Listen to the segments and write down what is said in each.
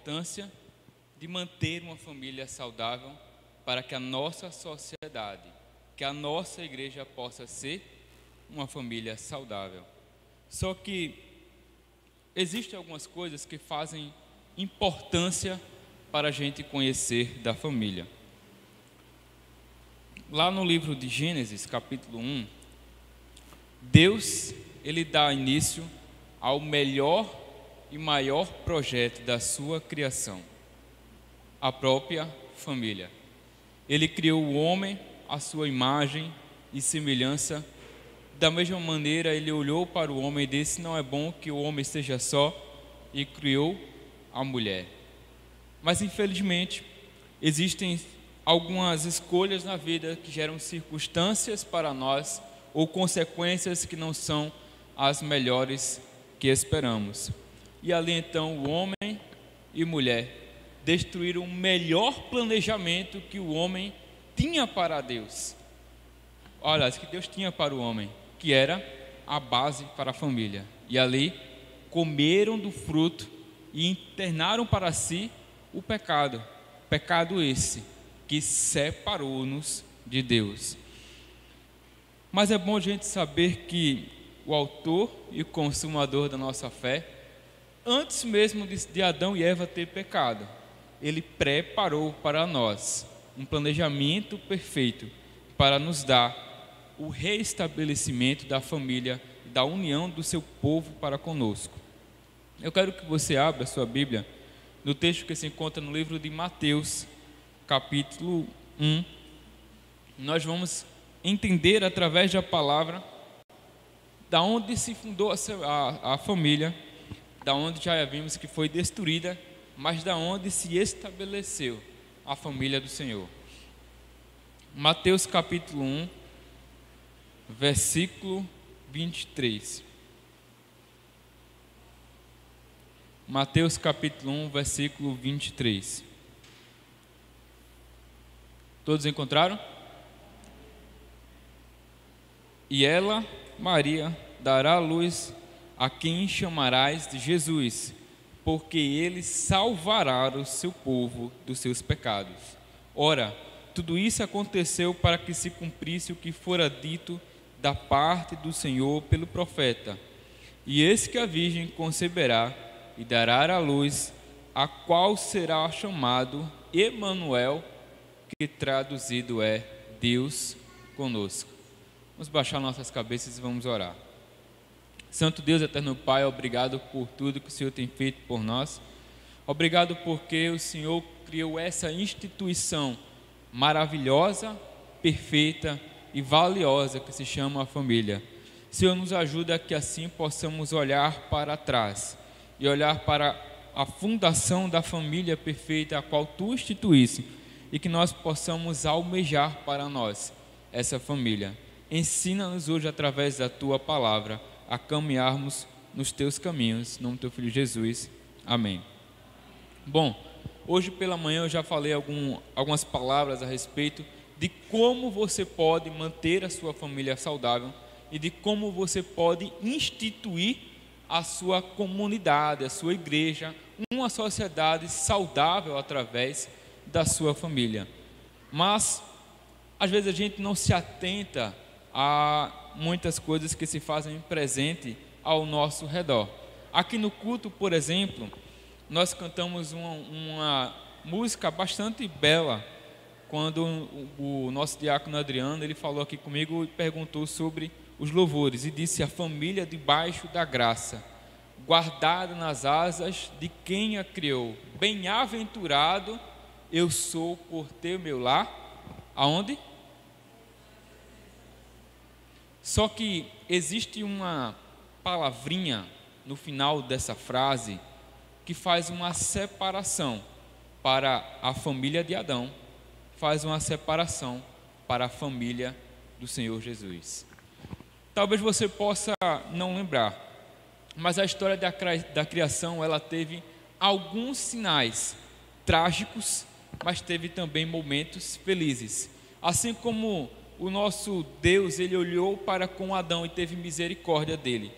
importância de manter uma família saudável para que a nossa sociedade, que a nossa igreja possa ser uma família saudável. Só que existem algumas coisas que fazem importância para a gente conhecer da família. Lá no livro de Gênesis, capítulo 1, Deus, ele dá início ao melhor e maior projeto da sua criação, a própria família. Ele criou o homem à sua imagem e semelhança. Da mesma maneira, ele olhou para o homem e disse: não é bom que o homem esteja só, e criou a mulher. Mas infelizmente, existem algumas escolhas na vida que geram circunstâncias para nós ou consequências que não são as melhores que esperamos. E ali então o homem e mulher destruíram o melhor planejamento que o homem tinha para Deus. Olha, que Deus tinha para o homem, que era a base para a família. E ali comeram do fruto e internaram para si o pecado. Pecado esse que separou-nos de Deus. Mas é bom a gente saber que o autor e o consumador da nossa fé, antes mesmo de Adão e Eva ter pecado, ele preparou para nós um planejamento perfeito para nos dar o reestabelecimento da família, da união do seu povo para conosco. Eu quero que você abra a sua Bíblia no texto que se encontra no livro de Mateus, capítulo 1. Nós vamos entender através da palavra da onde se fundou a família, da onde já vimos que foi destruída, mas da onde se estabeleceu a família do Senhor. Mateus capítulo 1, versículo 23. Mateus capítulo 1, versículo 23. Todos encontraram? E ela, Maria, dará à luz a quem chamarás de Jesus, porque ele salvará o seu povo dos seus pecados. Ora, tudo isso aconteceu para que se cumprisse o que fora dito da parte do Senhor pelo profeta. E eis que a virgem conceberá e dará à luz, a qual será chamado Emanuel, que traduzido é Deus conosco. Vamos baixar nossas cabeças e vamos orar. Santo Deus, eterno Pai, obrigado por tudo que o Senhor tem feito por nós. Obrigado porque o Senhor criou essa instituição maravilhosa, perfeita e valiosa que se chama a família. Senhor, nos ajuda que assim possamos olhar para trás e olhar para a fundação da família perfeita a qual Tu instituísse, e que nós possamos almejar para nós essa família. Ensina-nos hoje através da Tua palavra a caminharmos nos Teus caminhos, em nome do Teu Filho Jesus, amém. Bom, hoje pela manhã eu já falei algumas palavras a respeito de como você pode manter a sua família saudável e de como você pode instituir a sua comunidade, a sua igreja, uma sociedade saudável através da sua família. Mas às vezes a gente não se atenta a muitas coisas que se fazem presente ao nosso redor. Aqui no culto, por exemplo, nós cantamos uma música bastante bela, quando o nosso diácono Adriano, ele falou aqui comigo e perguntou sobre os louvores, e disse: a família debaixo da graça, guardada nas asas de quem a criou, bem-aventurado eu sou por ter meu lar, aonde? Só que existe uma palavrinha no final dessa frase que faz uma separação para a família de Adão, faz uma separação para a família do Senhor Jesus. Talvez você possa não lembrar, mas a história da criação, ela teve alguns sinais trágicos, mas teve também momentos felizes. Assim como o nosso Deus, ele olhou para com Adão e teve misericórdia dele,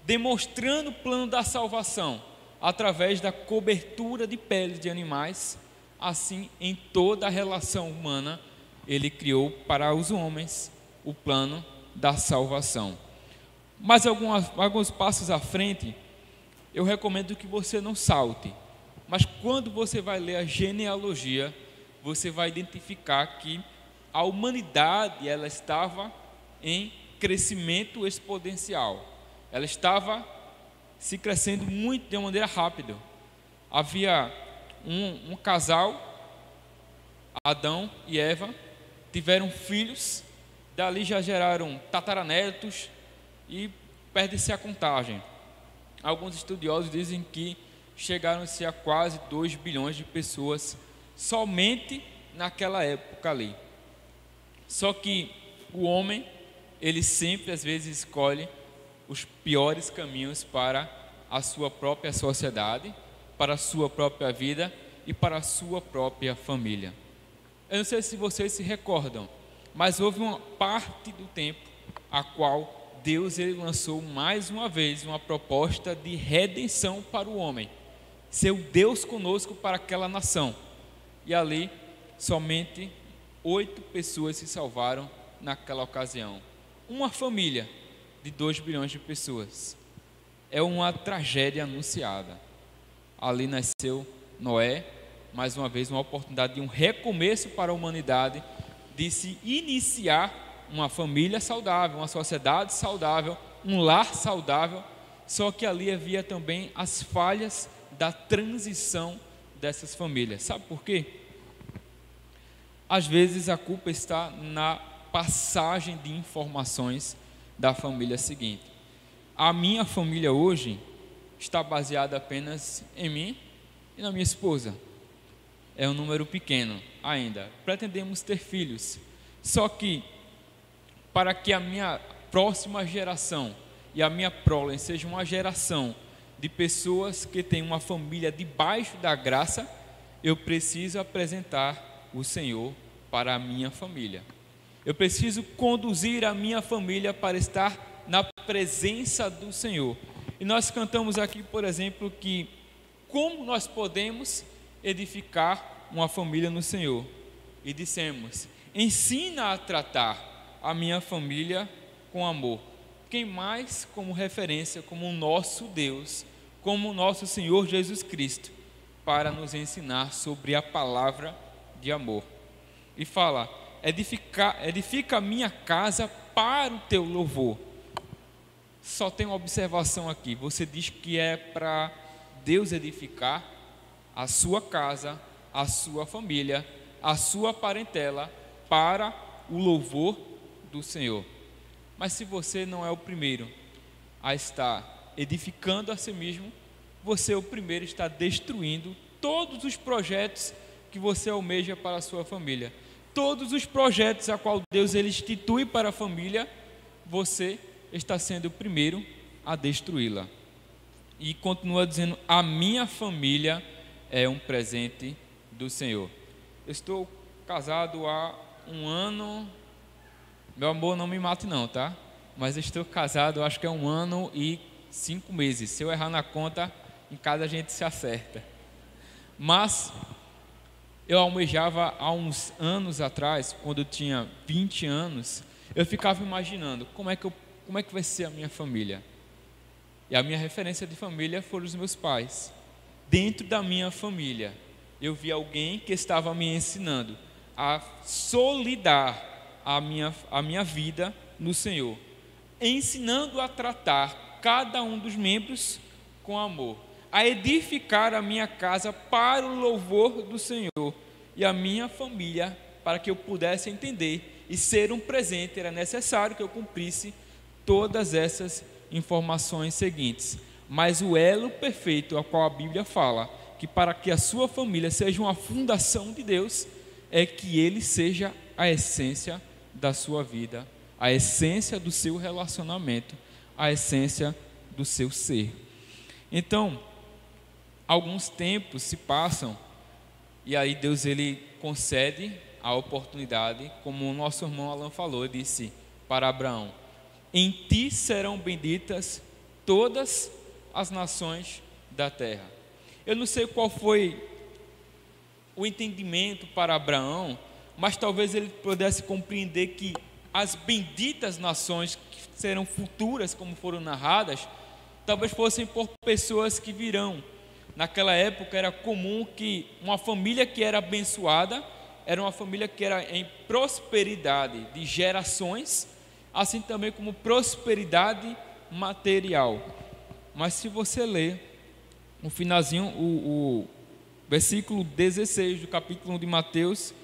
demonstrando o plano da salvação, através da cobertura de peles de animais, assim em toda a relação humana, ele criou para os homens o plano da salvação. Mas alguns passos à frente, eu recomendo que você não salte. Mas quando você vai ler a genealogia, você vai identificar que a humanidade ela estava em crescimento exponencial. Ela estava se crescendo muito de uma maneira rápida. Havia um casal, Adão e Eva, tiveram filhos, dali já geraram tataranetos e perde-se a contagem. Alguns estudiosos dizem que chegaram-se a quase 2 bilhões de pessoas somente naquela época ali. Só que o homem, ele sempre às vezes escolhe os piores caminhos para a sua própria sociedade, para a sua própria vida e para a sua própria família. Eu não sei se vocês se recordam, mas houve uma parte do tempo a qual Deus ele lançou mais uma vez uma proposta de redenção para o homem, ser o Deus conosco para aquela nação. E ali somente 8 pessoas se salvaram naquela ocasião. Uma família de 2 bilhões de pessoas. É uma tragédia anunciada. Ali nasceu Noé, mais uma vez uma oportunidade de um recomeço para a humanidade, de se iniciar uma família saudável, uma sociedade saudável, um lar saudável. Só que ali havia também as falhas da transição dessas famílias. Sabe por quê? Às vezes a culpa está na passagem de informações da família seguinte. A minha família hoje está baseada apenas em mim e na minha esposa. É um número pequeno ainda. Pretendemos ter filhos. Só que para que a minha próxima geração e a minha prole seja uma geração de pessoas que têm uma família debaixo da graça, eu preciso apresentar o Senhor para a minha família. Eu preciso conduzir a minha família para estar na presença do Senhor. E nós cantamos aqui, por exemplo, que como nós podemos edificar uma família no Senhor. E dissemos: ensina a tratar a minha família com amor. Quem mais como referência, como o nosso Deus, como o nosso Senhor Jesus Cristo, para nos ensinar sobre a palavra de amor. E fala: edifica a minha casa para o teu louvor. Só tem uma observação aqui. Você diz que é para Deus edificar a sua casa, a sua família, a sua parentela para o louvor do Senhor. Mas se você não é o primeiro a estar edificando a si mesmo, você é o primeiro a estar destruindo todos os projetos que você almeja para a sua família. Todos os projetos a qual Deus ele institui para a família, você está sendo o primeiro a destruí-la. E continua dizendo: a minha família é um presente do Senhor. Eu estou casado há 1 ano, meu amor, não me mate não, tá? Mas eu estou casado, acho que é 1 ano e 5 meses. Se eu errar na conta, em casa a gente se acerta. Mas eu almejava há uns anos atrás, quando eu tinha 20 anos, eu ficava imaginando como é que vai ser a minha família. E a minha referência de família foram os meus pais. Dentro da minha família, eu vi alguém que estava me ensinando a solidar a minha vida no Senhor, ensinando a tratar cada um dos membros com amor, a edificar a minha casa para o louvor do Senhor, e a minha família, para que eu pudesse entender e ser um presente, era necessário que eu cumprisse todas essas informações seguintes. Mas o elo perfeito, a qual a Bíblia fala, que para que a sua família seja uma fundação de Deus, é que ele seja a essência da sua vida, a essência do seu relacionamento, a essência do seu ser. Então, alguns tempos se passam, e aí Deus ele concede a oportunidade, como o nosso irmão Alan falou, disse para Abraão: em ti serão benditas todas as nações da terra. Eu não sei qual foi o entendimento para Abraão, mas talvez ele pudesse compreender que as benditas nações que serão futuras, como foram narradas, talvez fossem por pessoas que virão. Naquela época era comum que uma família que era abençoada era uma família que era em prosperidade de gerações, assim também como prosperidade material. Mas se você ler no finalzinho, o versículo 16 do capítulo 1 de Mateus,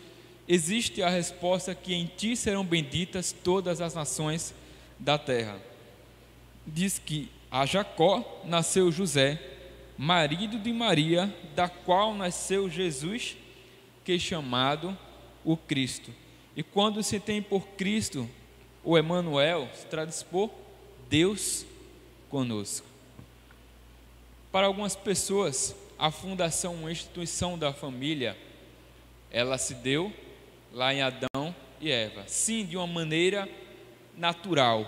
existe a resposta que em ti serão benditas todas as nações da terra. Diz que a Jacó nasceu José, marido de Maria, da qual nasceu Jesus, que é chamado o Cristo. E quando se tem por Cristo, o Emanuel, se traduz por Deus conosco. Para algumas pessoas, a fundação, uma instituição da família, ela se deu lá em Adão e Eva. Sim, de uma maneira natural,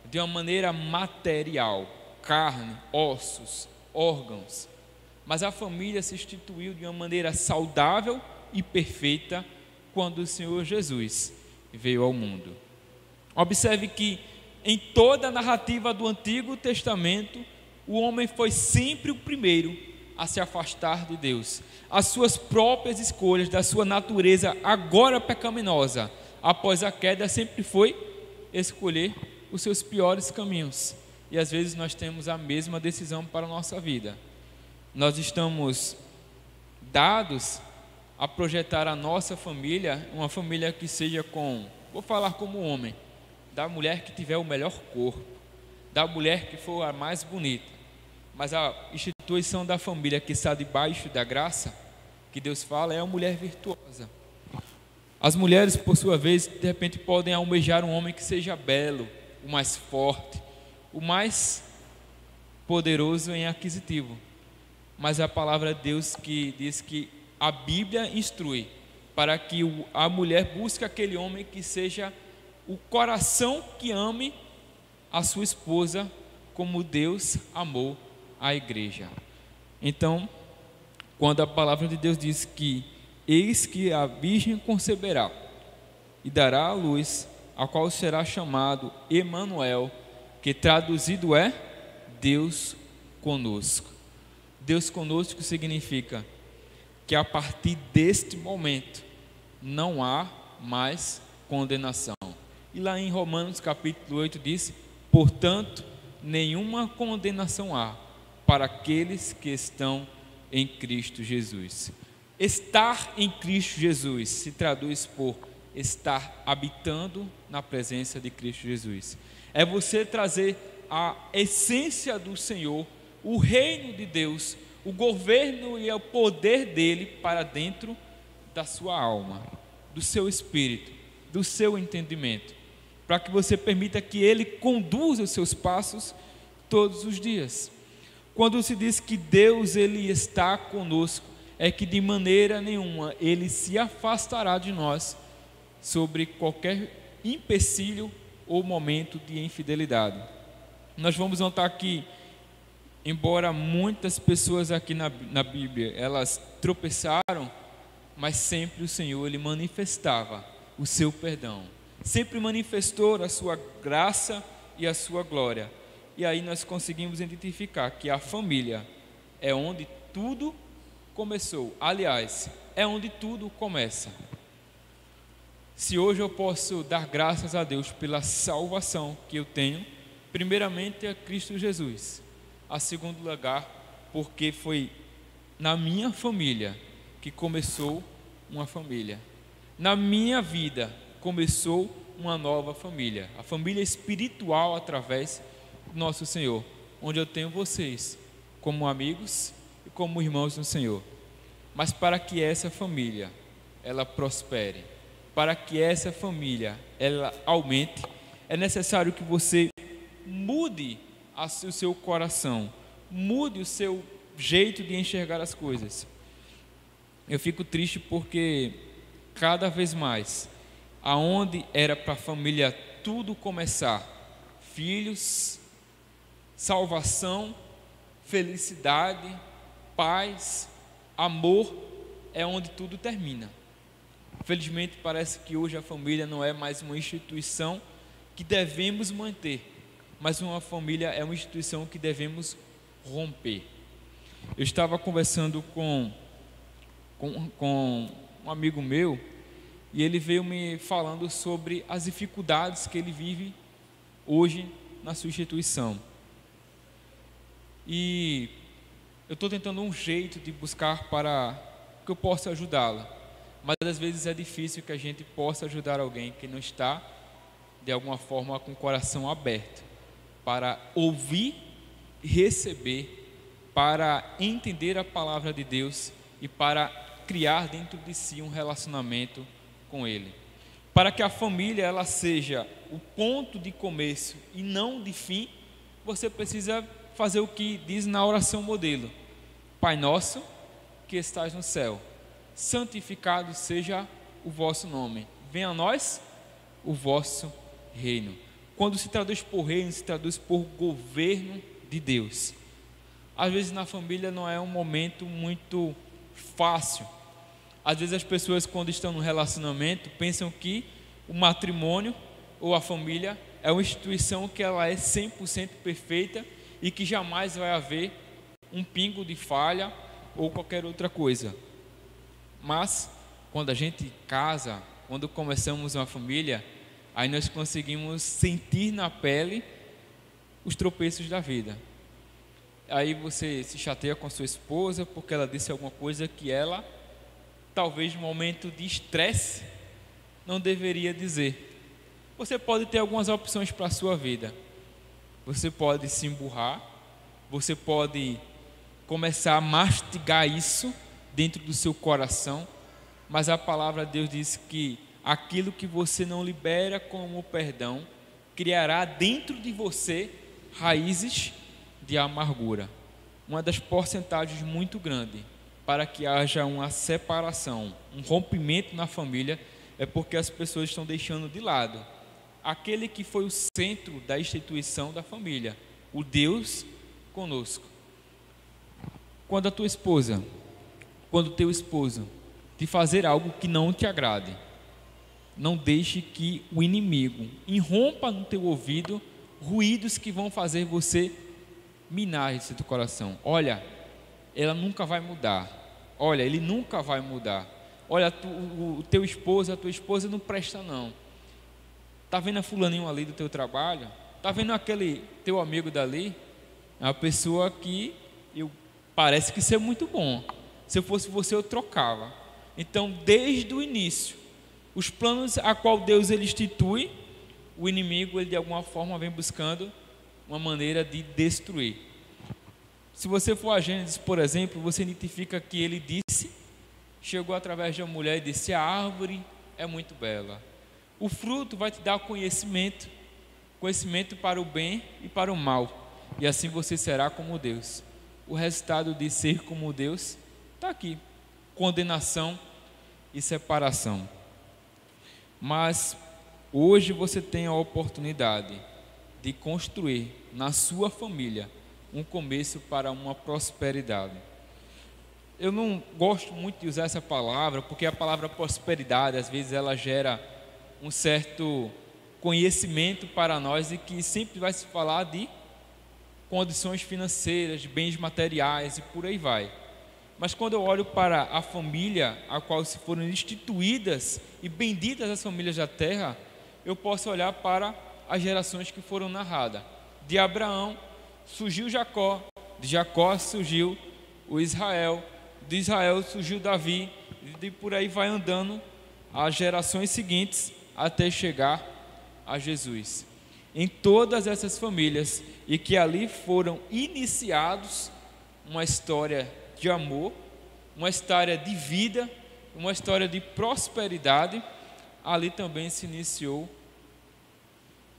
de uma maneira material, carne, ossos, órgãos. Mas a família se instituiu de uma maneira saudável e perfeita quando o Senhor Jesus veio ao mundo. Observe que em toda a narrativa do Antigo Testamento, o homem foi sempre o primeiro a se afastar de Deus. As suas próprias escolhas, da sua natureza agora pecaminosa, após a queda, sempre foi escolher os seus piores caminhos. E às vezes nós temos a mesma decisão para a nossa vida. Nós estamos dados a projetar a nossa família, uma família que seja vou falar como homem, da mulher que tiver o melhor corpo, da mulher que for a mais bonita. Mas a instituição da família que está debaixo da graça que Deus fala é a mulher virtuosa. As mulheres, por sua vez, de repente podem almejar um homem que seja belo, o mais forte, o mais poderoso em aquisitivo. Mas a palavra de Deus que diz que a Bíblia instrui para que a mulher busque aquele homem que seja o coração que ame a sua esposa como Deus amou a igreja. Então, quando a palavra de Deus diz que eis que a virgem conceberá e dará à luz, a qual será chamado Emanuel, que traduzido é Deus conosco. Deus conosco significa que a partir deste momento não há mais condenação. E lá em Romanos capítulo 8 diz: portanto, nenhuma condenação há para aqueles que estão em Cristo Jesus. Estar em Cristo Jesus se traduz por estar habitando na presença de Cristo Jesus. É você trazer a essência do Senhor, o reino de Deus, o governo e o poder dele para dentro da sua alma, do seu espírito, do seu entendimento, para que você permita que ele conduza os seus passos todos os dias. Quando se diz que Deus ele está conosco, é que de maneira nenhuma ele se afastará de nós sobre qualquer empecilho ou momento de infidelidade. Nós vamos notar que, embora muitas pessoas aqui na Bíblia, elas tropeçaram, mas sempre o Senhor ele manifestava o seu perdão, sempre manifestou a sua graça e a sua glória. E aí nós conseguimos identificar que a família é onde tudo começou. Aliás, é onde tudo começa. Se hoje eu posso dar graças a Deus pela salvação que eu tenho, primeiramente é Cristo Jesus. A segundo lugar, porque foi na minha família que começou uma família. Na minha vida começou uma nova família. A família espiritual através nosso Senhor, onde eu tenho vocês como amigos e como irmãos no Senhor. Mas para que essa família ela prospere, para que essa família ela aumente, é necessário que você mude o seu coração, mude o seu jeito de enxergar as coisas. Eu fico triste porque cada vez mais, aonde era para a família tudo começar, filhos, salvação, felicidade, paz, amor é onde tudo termina. Infelizmente, parece que hoje a família não é mais uma instituição que devemos manter, mas uma família é uma instituição que devemos romper. Eu estava conversando com um amigo meu, e ele veio me falando sobre as dificuldades que ele vive hoje na sua instituição. E eu estou tentando um jeito de buscar para que eu possa ajudá-la, mas às vezes é difícil que a gente possa ajudar alguém que não está, de alguma forma, com o coração aberto para ouvir, receber, para entender a palavra de Deus e para criar dentro de si um relacionamento com Ele. Para que a família ela seja o ponto de começo e não de fim, você precisa fazer o que diz na oração modelo: Pai nosso que estás no céu, santificado seja o vosso nome, venha a nós o vosso reino. Quando se traduz por reino, se traduz por governo de Deus. Às vezes na família não é um momento muito fácil. Às vezes as pessoas, quando estão no relacionamento, pensam que o matrimônio ou a família é uma instituição que ela é 100% perfeita e que jamais vai haver um pingo de falha ou qualquer outra coisa. Mas quando a gente casa, quando começamos uma família, aí nós conseguimos sentir na pele os tropeços da vida. Aí você se chateia com a sua esposa porque ela disse alguma coisa que ela, talvez no momento de estresse, não deveria dizer. Você pode ter algumas opções para a sua vida. Você pode se emburrar, você pode começar a mastigar isso dentro do seu coração, mas a palavra de Deus diz que aquilo que você não libera como perdão criará dentro de você raízes de amargura. Uma das porcentagens muito grande para que haja uma separação, um rompimento na família, é porque as pessoas estão deixando de lado aquele que foi o centro da instituição da família, o Deus conosco. Quando a tua esposa, quando o teu esposo te fazer algo que não te agrade, não deixe que o inimigo irrompa no teu ouvido ruídos que vão fazer você minar esse teu coração. Olha, ela nunca vai mudar. Olha, ele nunca vai mudar. Olha, o teu esposo, a tua esposa não presta não. Tá vendo a fulaninho ali do teu trabalho? Tá vendo aquele teu amigo dali? É uma pessoa que parece que isso é muito bom. Se eu fosse você, eu trocava. Então, desde o início, os planos a qual Deus ele institui, o inimigo ele de alguma forma vem buscando uma maneira de destruir. Se você for a Gênesis, por exemplo, você identifica que ele disse, chegou através de uma mulher e disse: a árvore é muito bela. O fruto vai te dar conhecimento para o bem e para o mal, e assim você será como Deus. O resultado de ser como Deus está aqui: condenação e separação. Mas hoje você tem a oportunidade de construir na sua família um começo para uma prosperidade. Eu não gosto muito de usar essa palavra, porque a palavra prosperidade, às vezes, ela gera um certo conhecimento para nós e que sempre vai se falar de condições financeiras, de bens materiais e por aí vai. Mas quando eu olho para a família a qual se foram instituídas e benditas as famílias da terra, eu posso olhar para as gerações que foram narradas. De Abraão surgiu Jacó, de Jacó surgiu o Israel, de Israel surgiu Davi, e por aí vai andando as gerações seguintes até chegar a Jesus. Em todas essas famílias, e que ali foram iniciados uma história de amor, uma história de vida, uma história de prosperidade, ali também se iniciou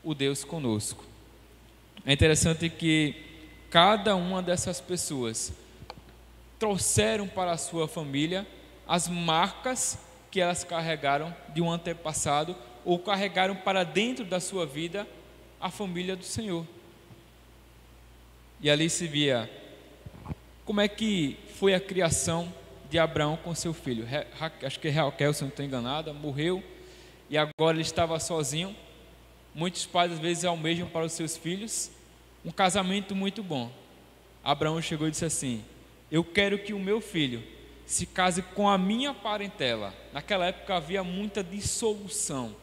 o Deus conosco. É interessante que cada uma dessas pessoas trouxeram para a sua família as marcas que elas carregaram de um antepassado, ou carregaram para dentro da sua vida a família do Senhor. E ali se via como é que foi a criação de Abraão com seu filho. Acho que Raquel, se não estou enganada, morreu e agora ele estava sozinho. Muitos pais às vezes almejam para os seus filhos um casamento muito bom. Abraão chegou e disse assim: eu quero que o meu filho se case com a minha parentela. Naquela época havia muita dissolução,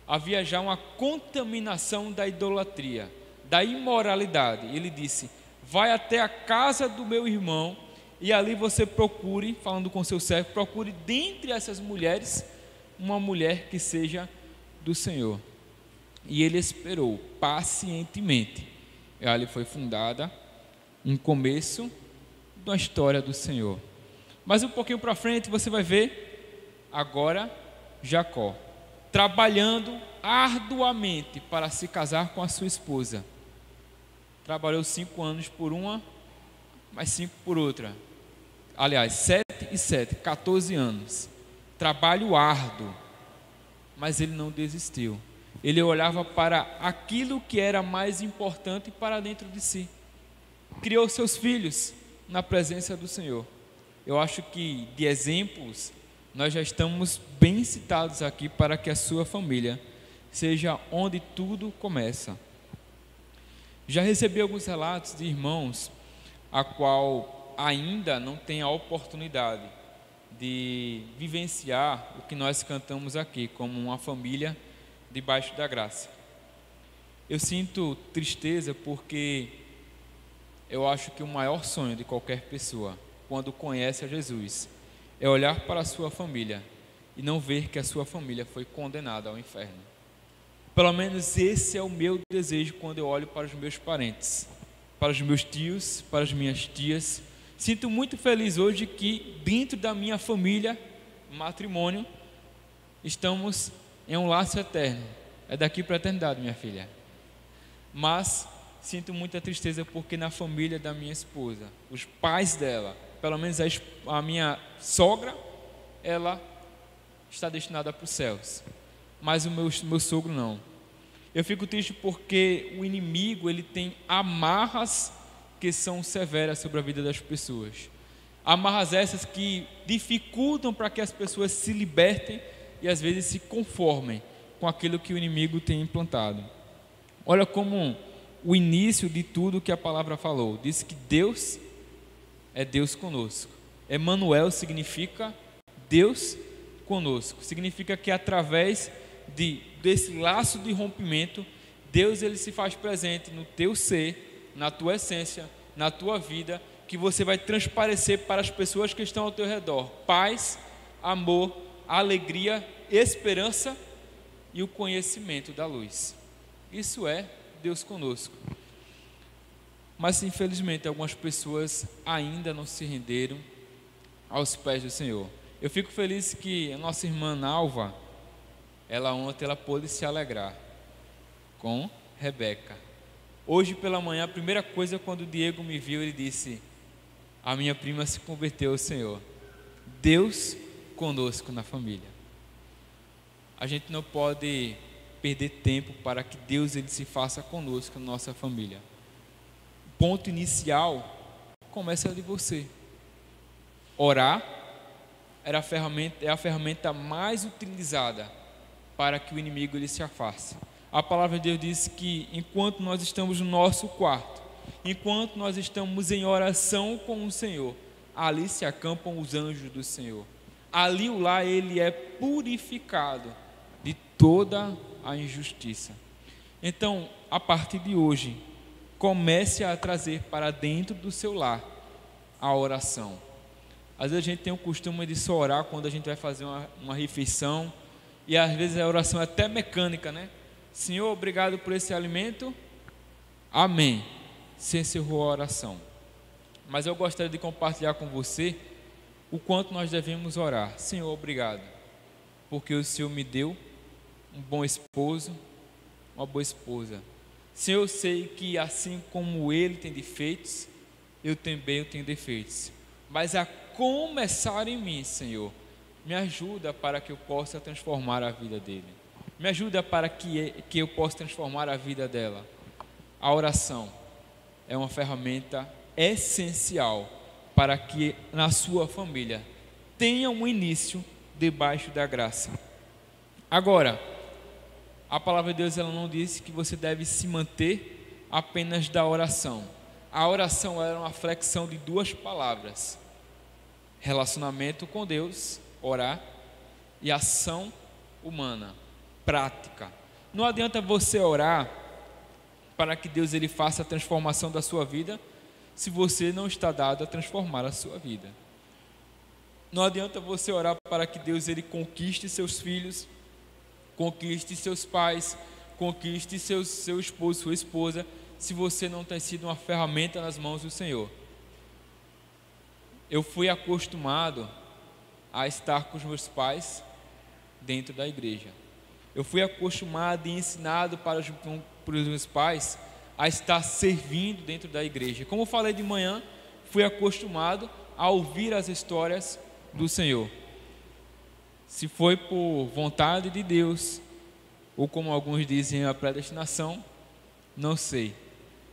havia já uma contaminação da idolatria, da imoralidade. Ele disse: vai até a casa do meu irmão e ali você procure, falando com seu servo, procure dentre essas mulheres uma mulher que seja do Senhor. E ele esperou pacientemente. E ali foi fundada um começo da história do Senhor. Mas um pouquinho para frente você vai ver agora Jacó trabalhando arduamente para se casar com a sua esposa. Trabalhou 5 anos por uma, mais 5 por outra. Aliás, 7 e 7, 14 anos. Trabalho árduo, mas ele não desistiu. Ele olhava para aquilo que era mais importante para dentro de si. Criou seus filhos na presença do Senhor. Eu acho que de exemplos nós já estamos bem citados aqui para que a sua família seja onde tudo começa. Já recebi alguns relatos de irmãos a qual ainda não tem a oportunidade de vivenciar o que nós cantamos aqui como uma família debaixo da graça. Eu sinto tristeza porque eu acho que o maior sonho de qualquer pessoa, quando conhece a Jesus, é olhar para a sua família e não ver que a sua família foi condenada ao inferno. Pelo menos esse é o meu desejo quando eu olho para os meus parentes, para os meus tios, para as minhas tias. Sinto muito feliz hoje que dentro da minha família, matrimônio, estamos em um laço eterno. É daqui para a eternidade, minha filha. Mas sinto muita tristeza porque na família da minha esposa, os pais dela, pelo menos a minha sogra, ela está destinada para os céus, mas o meu sogro não. Eu fico triste porque o inimigo, ele tem amarras que são severas sobre a vida das pessoas. Amarras essas que dificultam para que as pessoas se libertem e às vezes se conformem com aquilo que o inimigo tem implantado. Olha como o início de tudo que a palavra falou, disse que Deus é Deus conosco. Emanuel significa Deus conosco. Significa que através desse laço de rompimento, Deus ele se faz presente no teu ser, na tua essência, na tua vida, que você vai transparecer para as pessoas que estão ao teu redor. Paz, amor, alegria, esperança e o conhecimento da luz. Isso é Deus conosco. Mas infelizmente algumas pessoas ainda não se renderam aos pés do Senhor. Eu fico feliz que a nossa irmã Nalva, ela ontem pôde se alegrar com Rebeca. Hoje pela manhã, a primeira coisa quando o Diego me viu, ele disse: a minha prima se converteu ao Senhor. Deus conosco na família. A gente não pode perder tempo para que Deus ele se faça conosco na nossa família. O ponto inicial começa de você. Orar é a ferramenta mais utilizada para que o inimigo ele se afaste. A palavra de Deus diz que enquanto nós estamos no nosso quarto, enquanto nós estamos em oração com o Senhor, ali se acampam os anjos do Senhor. Ali o lar ele é purificado de toda a injustiça. Então, a partir de hoje, comece a trazer para dentro do seu lar a oração. Às vezes a gente tem o costume de só orar quando a gente vai fazer uma refeição, e às vezes a oração é até mecânica, né? Senhor, obrigado por esse alimento, amém. Se encerrou a oração. Mas eu gostaria de compartilhar com você o quanto nós devemos orar. Senhor, obrigado, porque o Senhor me deu um bom esposo, uma boa esposa. Senhor, eu sei que assim como ele tem defeitos, eu também tenho defeitos. Mas a começar em mim, Senhor, me ajuda para que eu possa transformar a vida dele. Me ajuda para que eu possa transformar a vida dela. A oração é uma ferramenta essencial para que na sua família tenha um início debaixo da graça. Agora, a palavra de Deus ela não disse que você deve se manter apenas da oração. A oração era uma flexão de duas palavras: relacionamento com Deus, orar, e ação humana, prática. Não adianta você orar para que Deus ele faça a transformação da sua vida se você não está dado a transformar a sua vida. Não adianta você orar para que Deus ele conquiste seus filhos, conquiste seus pais, conquiste seu esposo, sua esposa, se você não tem sido uma ferramenta nas mãos do Senhor. Eu fui acostumado a estar com os meus pais dentro da igreja. Eu fui acostumado e ensinado para os meus pais a estar servindo dentro da igreja. Como eu falei de manhã, fui acostumado a ouvir as histórias do Senhor. Se foi por vontade de Deus, ou como alguns dizem, a predestinação, não sei.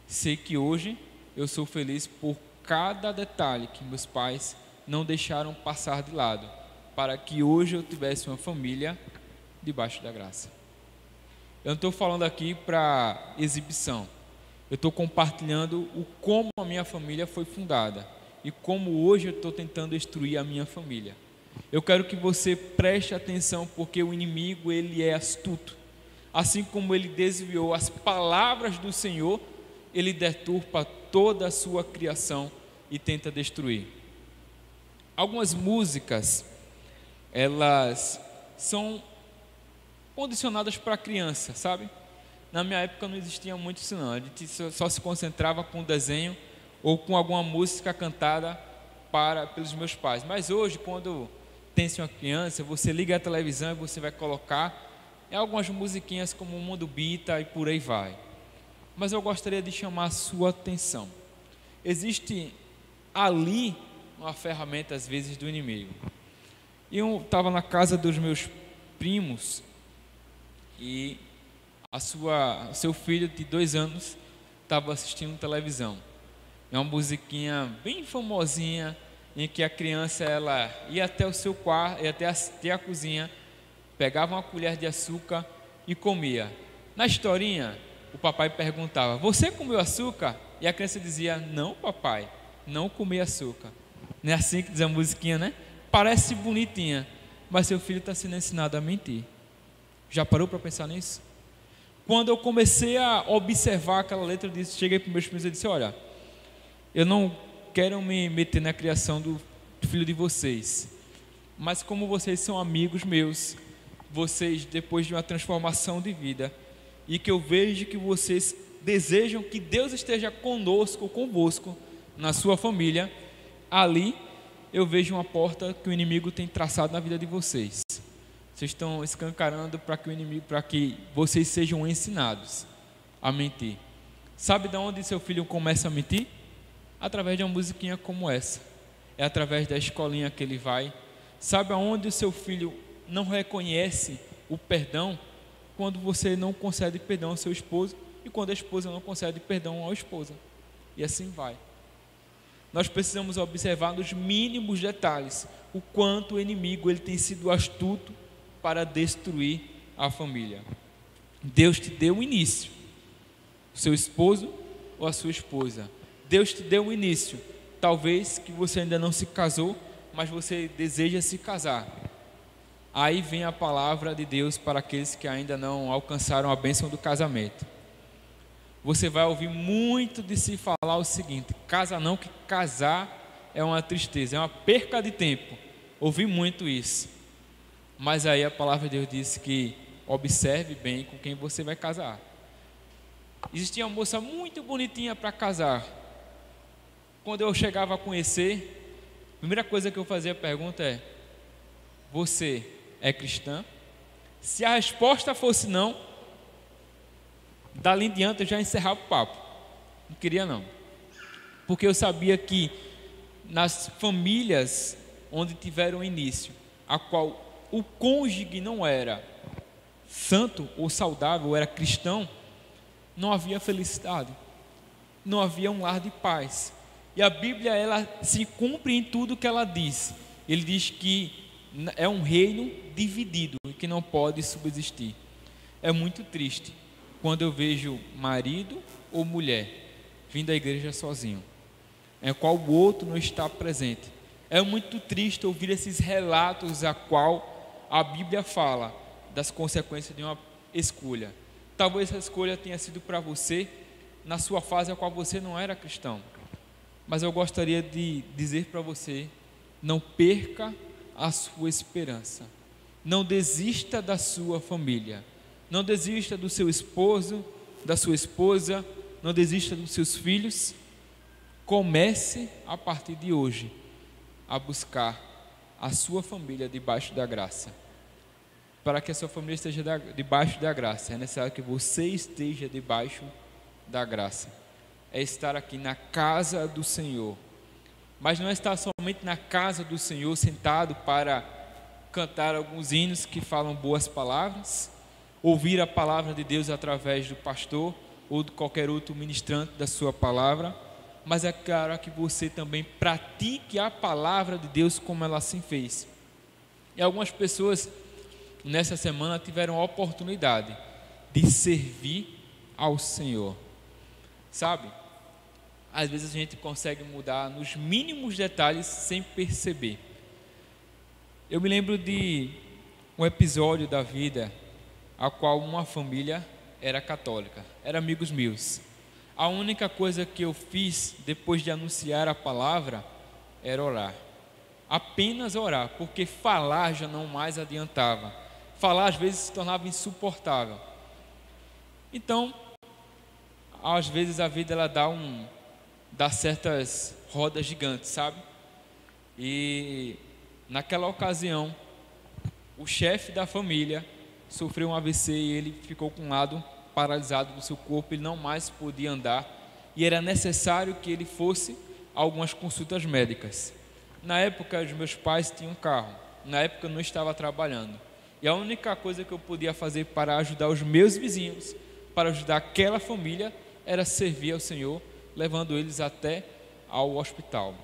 Sei que hoje eu sou feliz por cada detalhe que meus pais não deixaram passar de lado, para que hoje eu tivesse uma família debaixo da graça. Eu não estou falando aqui para exibição. Eu estou compartilhando o como a minha família foi fundada e como hoje eu estou tentando destruir a minha família. Eu quero que você preste atenção, porque o inimigo ele é astuto. Assim como ele desviou as palavras do Senhor, ele deturpa toda a sua criação e tenta destruir. Algumas músicas, elas são condicionadas para criança, sabe? Na minha época não existia muito isso não, a gente só se concentrava com desenho ou com alguma música cantada pelos meus pais. Mas hoje, quando tem-se uma criança, você liga a televisão e você vai colocar algumas musiquinhas como o Mundo Bita e por aí vai. Mas eu gostaria de chamar a sua atenção. Existe ali uma ferramenta às vezes do inimigo. Eu estava na casa dos meus primos e seu filho de 2 anos estava assistindo televisão. É uma musiquinha bem famosinha em que a criança ela ia até o seu quarto, ia até a cozinha, pegava uma colher de açúcar e comia. Na historinha, o papai perguntava: "Você comeu açúcar?" E a criança dizia: "Não, papai, não comi açúcar." Não é assim que diz a musiquinha, né? Parece bonitinha, mas seu filho está sendo ensinado a mentir. Já parou para pensar nisso? Quando eu comecei a observar aquela letra, eu cheguei para os meus filhos e disse: "Olha, eu não quero me meter na criação do filho de vocês, mas como vocês são amigos meus, vocês, depois de uma transformação de vida, e que eu vejo que vocês desejam que Deus esteja conosco, convosco, na sua família, ali eu vejo uma porta que o inimigo tem traçado na vida de vocês. Vocês estão escancarando para que vocês sejam ensinados a mentir." Sabe de onde seu filho começa a mentir? Através de uma musiquinha como essa. É através da escolinha que ele vai. Sabe aonde o seu filho não reconhece o perdão? Quando você não concede perdão ao seu esposo e quando a esposa não concede perdão ao esposo. E assim vai. Nós precisamos observar nos mínimos detalhes o quanto o inimigo ele tem sido astuto para destruir a família. Deus te deu o início, o seu esposo ou a sua esposa. Deus te deu o início, talvez que você ainda não se casou, mas você deseja se casar. Aí vem a palavra de Deus para aqueles que ainda não alcançaram a bênção do casamento. Você vai ouvir muito de se falar o seguinte: casa não, que casar é uma tristeza, é uma perca de tempo. Ouvi muito isso. Mas aí a palavra de Deus diz que observe bem com quem você vai casar. Existia uma moça muito bonitinha para casar. Quando eu chegava a conhecer, a primeira coisa que eu fazia a pergunta é: você é cristã? Se a resposta fosse não, dali em diante eu já encerrava o papo. Não queria não. Porque eu sabia que nas famílias onde tiveram início, a qual o cônjuge não era santo ou saudável, era cristão, não havia felicidade, não havia um lar de paz. E a Bíblia, ela se cumpre em tudo que ela diz. Ele diz que é um reino dividido e que não pode subsistir. É muito triste quando eu vejo marido ou mulher vindo à igreja sozinho, em qual o outro não está presente. É muito triste ouvir esses relatos a qual a Bíblia fala das consequências de uma escolha. Talvez essa escolha tenha sido para você na sua fase a qual você não era cristão. Mas eu gostaria de dizer para você: não perca a sua esperança. Não desista da sua família. Não desista do seu esposo, da sua esposa. Não desista dos seus filhos. Comece a partir de hoje a buscar a sua família debaixo da graça. Para que a sua família esteja debaixo da graça, é necessário que você esteja debaixo da graça. É estar aqui na casa do Senhor. Mas não é estar somente na casa do Senhor, sentado para cantar alguns hinos que falam boas palavras, ouvir a palavra de Deus através do pastor ou de qualquer outro ministrante da sua palavra, mas é claro que você também pratique a palavra de Deus como ela assim fez. E algumas pessoas nessa semana tiveram a oportunidade de servir ao Senhor. Sabe, às vezes a gente consegue mudar nos mínimos detalhes sem perceber. Eu me lembro de um episódio da vida a qual uma família era católica, eram amigos meus. A única coisa que eu fiz depois de anunciar a palavra era orar. Apenas orar, porque falar já não mais adiantava. Falar às vezes se tornava insuportável. Então, às vezes a vida ela dá certas rodas gigantes, sabe? E naquela ocasião, o chefe da família sofreu um AVC e ele ficou com um lado paralisado do seu corpo, ele não mais podia andar e era necessário que ele fosse a algumas consultas médicas. Na época, os meus pais tinham um carro, na época eu não estava trabalhando e a única coisa que eu podia fazer para ajudar os meus vizinhos, para ajudar aquela família, era servir ao Senhor, levando eles até ao hospital.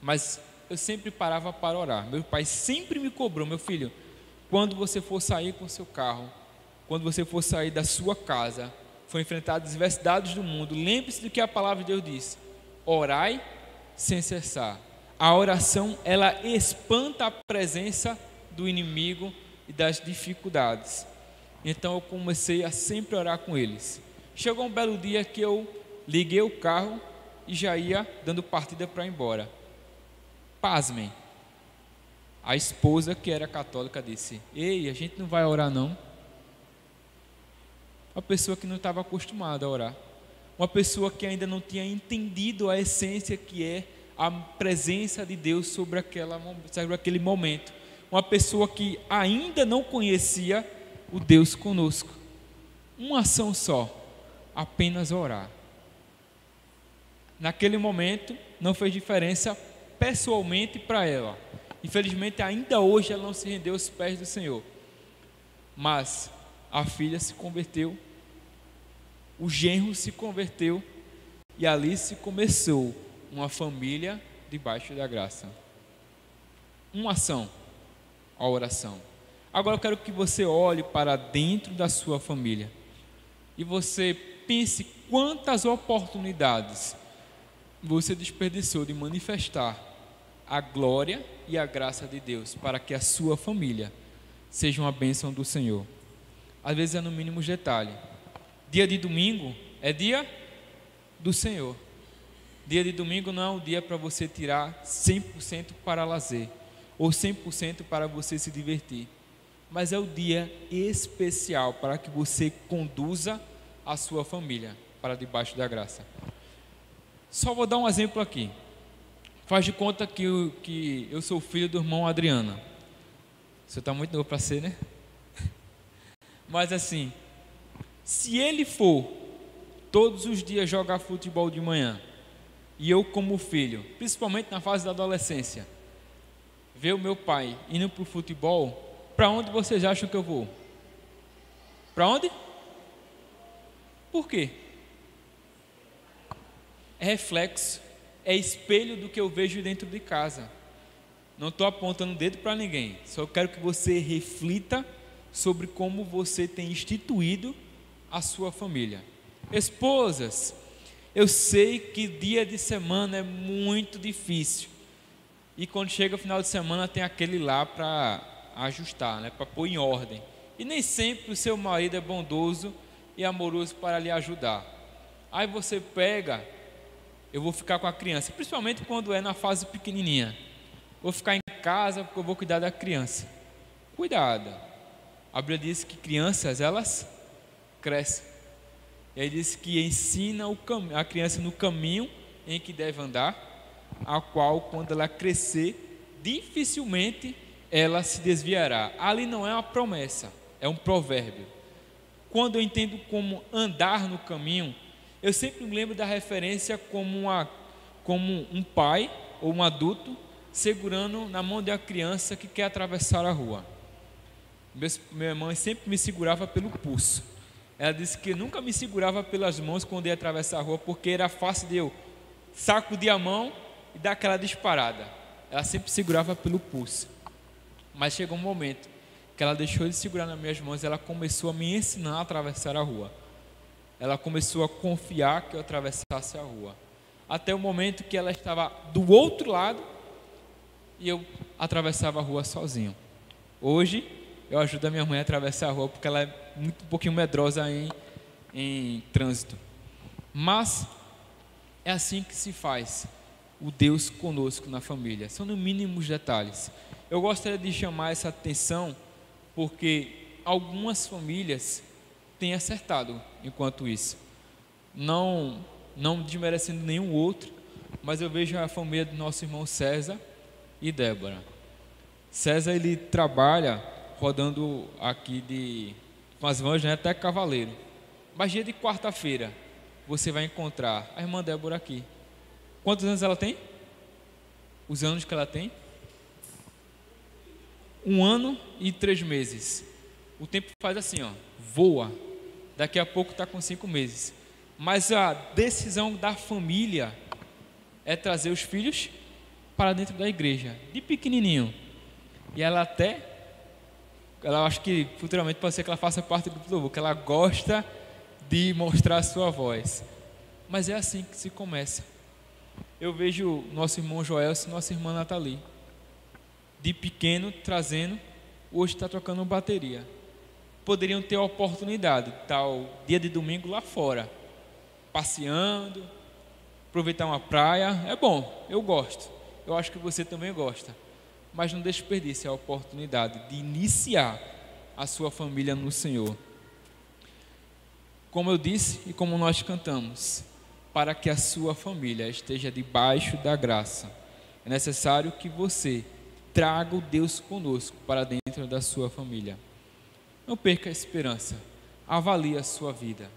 Mas eu sempre parava para orar. Meu pai sempre me cobrou: meu filho, quando você for sair com seu carro, quando você for sair da sua casa, for enfrentar as adversidades do mundo, lembre-se do que a palavra de Deus diz: orai sem cessar. A oração, ela espanta a presença do inimigo e das dificuldades. Então eu comecei a sempre orar com eles. Chegou um belo dia que eu liguei o carro e já ia dando partida para ir embora. Pasmem, a esposa, que era católica, disse: ei, a gente não vai orar não? Uma pessoa que não estava acostumada a orar, uma pessoa que ainda não tinha entendido a essência que é a presença de Deus sobre aquele momento, uma pessoa que ainda não conhecia o Deus conosco. Uma ação só, apenas orar. Naquele momento não fez diferença pessoalmente para ela. Infelizmente ainda hoje ela não se rendeu aos pés do Senhor, mas a filha se converteu, o genro se converteu e ali se começou uma família debaixo da graça. Uma ação, a oração. Agora eu quero que você olhe para dentro da sua família e você pense quantas oportunidades você desperdiçou de manifestar a glória e a graça de Deus para que a sua família seja uma bênção do Senhor. Às vezes é no mínimo detalhe. Dia de domingo é dia do Senhor. Dia de domingo não é um dia para você tirar 100% para lazer ou 100% para você se divertir, mas é o dia especial para que você conduza a sua família para debaixo da graça. Só vou dar um exemplo aqui. Faz de conta que eu sou filho do irmão Adriana. Você está muito novo para ser, né? Mas assim, se ele for todos os dias jogar futebol de manhã, e eu como filho, principalmente na fase da adolescência, ver o meu pai indo para o futebol, para onde vocês acham que eu vou? Para onde? Por quê? É reflexo, é espelho do que eu vejo dentro de casa. Não estou apontando o dedo para ninguém, só quero que você reflita sobre como você tem instituído a sua família. Esposas, eu sei que dia de semana é muito difícil, e quando chega o final de semana tem aquele lá para ajustar, né, para pôr em ordem, e nem sempre o seu marido é bondoso e amoroso para lhe ajudar. Aí você pega, eu vou ficar com a criança, principalmente quando é na fase pequenininha, vou ficar em casa porque eu vou cuidar da criança. Cuidado, a Bíblia diz que crianças, elas crescem, e aí diz que ensina a criança no caminho em que deve andar, a qual quando ela crescer, dificilmente ela se desviará. Ali não é uma promessa, é um provérbio. Quando eu entendo como andar no caminho, eu sempre me lembro da referência como um pai ou um adulto segurando na mão de uma criança que quer atravessar a rua. Minha mãe sempre me segurava pelo pulso. Ela disse que nunca me segurava pelas mãos quando ia atravessar a rua, porque era fácil de eu sacudir a mão e dar aquela disparada. Ela sempre segurava pelo pulso. Mas chegou um momento que ela deixou de segurar nas minhas mãos e ela começou a me ensinar a atravessar a rua. Ela começou a confiar que eu atravessasse a rua. Até o momento que ela estava do outro lado e eu atravessava a rua sozinho. Hoje eu ajudo a minha mãe a atravessar a rua porque ela é um pouquinho medrosa em trânsito. Mas é assim que se faz o Deus conosco na família. São no mínimo os detalhes. Eu gostaria de chamar essa atenção porque algumas famílias têm acertado enquanto isso. Não desmerecendo nenhum outro, mas eu vejo a família do nosso irmão César e Débora. César, ele trabalha rodando aqui com as vans, né, até Cavaleiro. Mas dia de quarta-feira você vai encontrar a irmã Débora aqui. Quantos anos ela tem? Os anos que ela tem? 1 ano e 3 meses. O tempo faz assim, ó, voa. Daqui a pouco está com 5 meses. Mas a decisão da família é trazer os filhos para dentro da igreja, de pequenininho. E ela acho que futuramente pode ser que ela faça parte do grupo do louvor, que ela gosta de mostrar a sua voz. Mas é assim que se começa. Eu vejo nosso irmão Joel e nossa irmã Nathalie, de pequeno, trazendo, hoje está tocando bateria. Poderiam ter a oportunidade, tal dia de domingo lá fora, passeando, aproveitar uma praia, é bom, eu gosto, eu acho que você também gosta, mas não desperdice a oportunidade de iniciar a sua família no Senhor. Como eu disse e como nós cantamos, para que a sua família esteja debaixo da graça, é necessário que você traga o Deus conosco para dentro da sua família. Não perca a esperança, avalie a sua vida,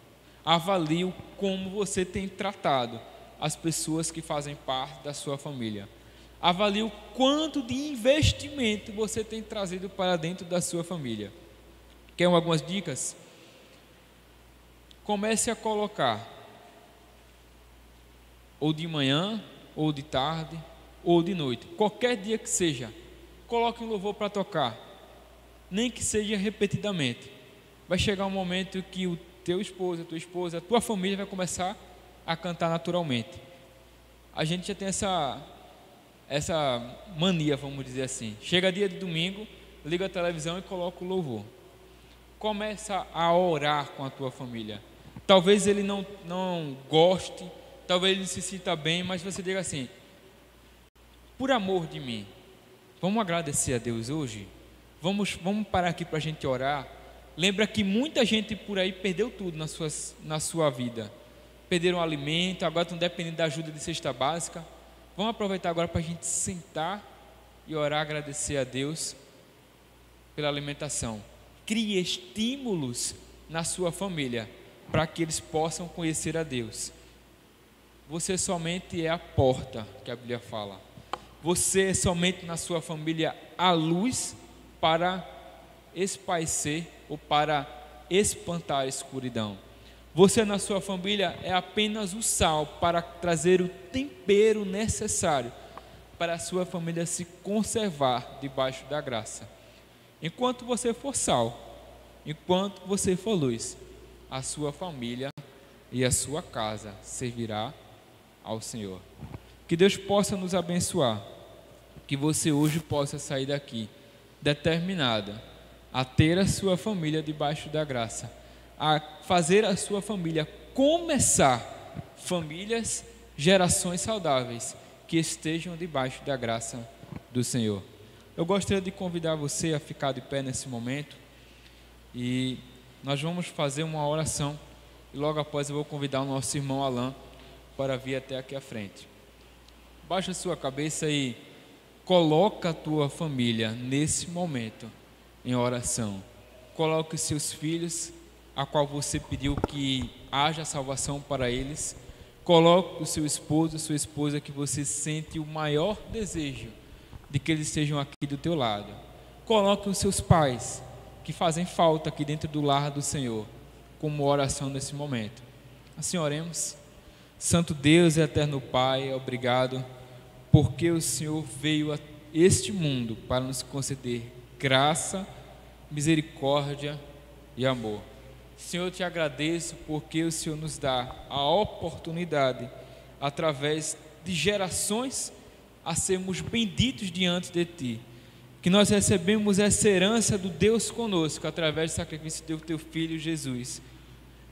avalie como você tem tratado as pessoas que fazem parte da sua família, avalie o quanto de investimento você tem trazido para dentro da sua família. Quer algumas dicas? Comece a colocar, ou de manhã, ou de tarde, ou de noite, qualquer dia que seja, coloque um louvor para tocar, nem que seja repetidamente. Vai chegar um momento que o teu esposo, a tua esposa, a tua família vai começar a cantar naturalmente. A gente já tem essa mania, vamos dizer assim. Chega dia de domingo, liga a televisão e coloca o louvor. Começa a orar com a tua família. Talvez ele não goste, talvez ele se sinta bem, mas você diga assim: por amor de mim, vamos agradecer a Deus hoje? Vamos parar aqui para a gente orar. Lembra que muita gente por aí perdeu tudo na sua vida. Perderam o alimento, agora estão dependendo da ajuda de cesta básica. Vamos aproveitar agora para a gente sentar e orar, agradecer a Deus pela alimentação. Crie estímulos na sua família para que eles possam conhecer a Deus. Você somente é a porta, que a Bíblia fala. Você é somente na sua família a luz para espairecer ou para espantar a escuridão. Você na sua família é apenas o sal para trazer o tempero necessário para a sua família se conservar debaixo da graça. Enquanto você for sal, enquanto você for luz, a sua família e a sua casa servirá ao Senhor. Que Deus possa nos abençoar, que você hoje possa sair daqui determinada a ter a sua família debaixo da graça, a fazer a sua família começar famílias, gerações saudáveis que estejam debaixo da graça do Senhor. Eu gostaria de convidar você a ficar de pé nesse momento e nós vamos fazer uma oração e logo após eu vou convidar o nosso irmão Alan para vir até aqui à frente. Baixa a sua cabeça e coloca a tua família nesse momento em oração. Coloque os seus filhos, a qual você pediu que haja salvação para eles. Coloque o seu esposo, sua esposa, que você sente o maior desejo de que eles estejam aqui do teu lado. Coloque os seus pais, que fazem falta aqui dentro do lar do Senhor, como oração nesse momento. Assim oremos. Santo Deus e eterno Pai, obrigado, porque o Senhor veio a este mundo para nos conceder graça, misericórdia e amor. Senhor, eu te agradeço porque o Senhor nos dá a oportunidade, através de gerações, a sermos benditos diante de Ti, que nós recebemos essa herança do Deus conosco, através do sacrifício do Teu Filho Jesus,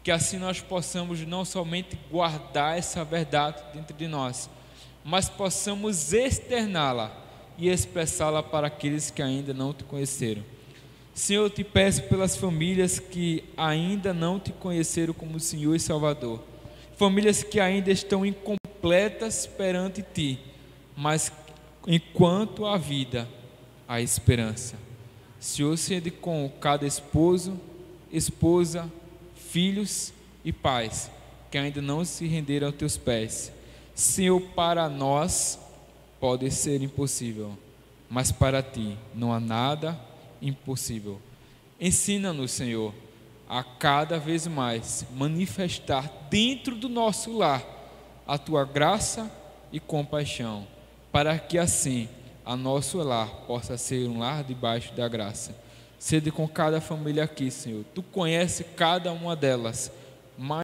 que assim nós possamos não somente guardar essa verdade dentro de nós, mas possamos externá-la e expressá-la para aqueles que ainda não Te conheceram. Senhor, eu te peço pelas famílias que ainda não Te conheceram como Senhor e Salvador, famílias que ainda estão incompletas perante Ti, mas enquanto há vida, há esperança. Senhor, seja com cada esposo, esposa, filhos e pais que ainda não se renderam aos Teus pés. Senhor, para nós pode ser impossível, mas para Ti não há nada impossível. Ensina-nos, Senhor, a cada vez mais manifestar dentro do nosso lar a Tua graça e compaixão, para que assim a nosso lar possa ser um lar debaixo da graça. Seja com cada família aqui, Senhor. Tu conheces cada uma delas,